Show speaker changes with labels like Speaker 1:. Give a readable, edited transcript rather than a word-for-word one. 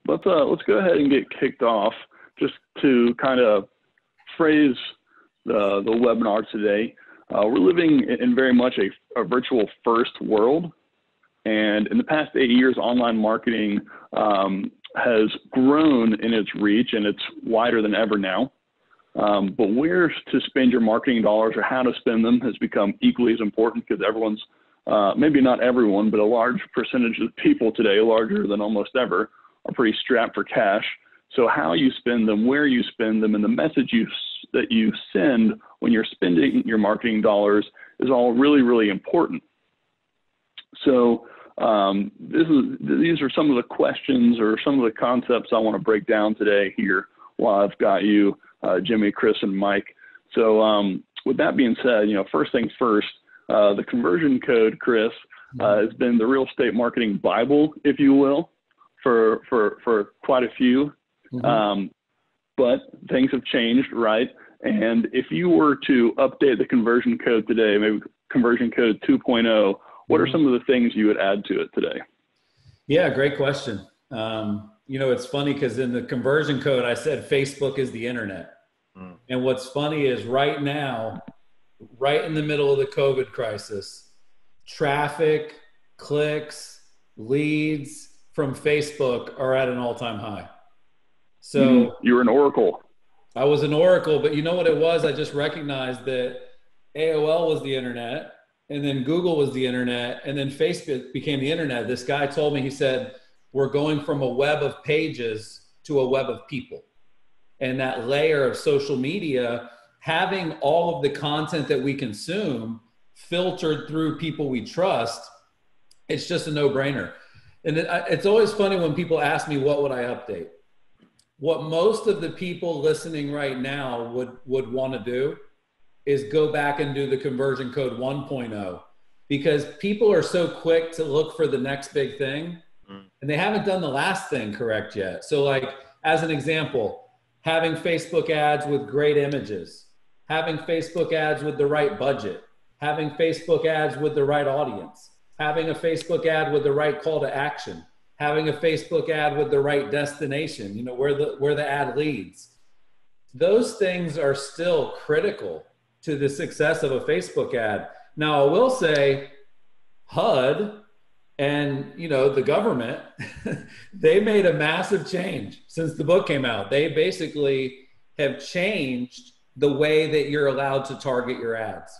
Speaker 1: let's go ahead and get kicked off. Just to kind of phrase the webinar today, we're living in very much a virtual first world, and in the past 8 years, online marketing has grown in its reach, and it's wider than ever now. But where to spend your marketing dollars or how to spend them has become equally as important, because everyone's, maybe not everyone, but a large percentage of people today, larger than almost ever, are pretty strapped for cash. So how you spend them, where you spend them, and the message that you send when you're spending your marketing dollars is all really, really important. So these are some of the questions or some of the concepts I want to break down today here while I've got you, Jimmy, Chris, and Mike. So with that being said, first things first, the conversion code, Chris, has been the real estate marketing Bible, if you will, for quite a few. But things have changed, right? And if you were to update the conversion code today, maybe conversion code 2.0, what are some of the things you would add to it today?
Speaker 2: Yeah, great question. It's funny because in the conversion code, I said Facebook is the internet. And what's funny is right now, right in the middle of the COVID crisis, traffic, clicks, leads from Facebook are at an all-time high. So
Speaker 1: you were an oracle.
Speaker 2: I was an oracle, but you know what it was? I just recognized that AOL was the internet, and then Google was the internet, and then Facebook became the internet. This guy told me, he said, we're going from a web of pages to a web of people. And that layer of social media, having all of the content that we consume filtered through people we trust, it's just a no-brainer. And it's always funny when people ask me, what would I update? What most of the people listening right now would want to do is go back and do the conversion code 1.0, because people are so quick to look for the next big thing and they haven't done the last thing correct yet. So like, as an example, having Facebook ads with great images, having Facebook ads with the right budget, having Facebook ads with the right audience, having a Facebook ad with the right call to action, having a Facebook ad with the right destination, where the ad leads. Those things are still critical to the success of a Facebook ad. Now, I will say HUD and, the government, they made a massive change since the book came out. They basically have changed the way that you're allowed to target your ads.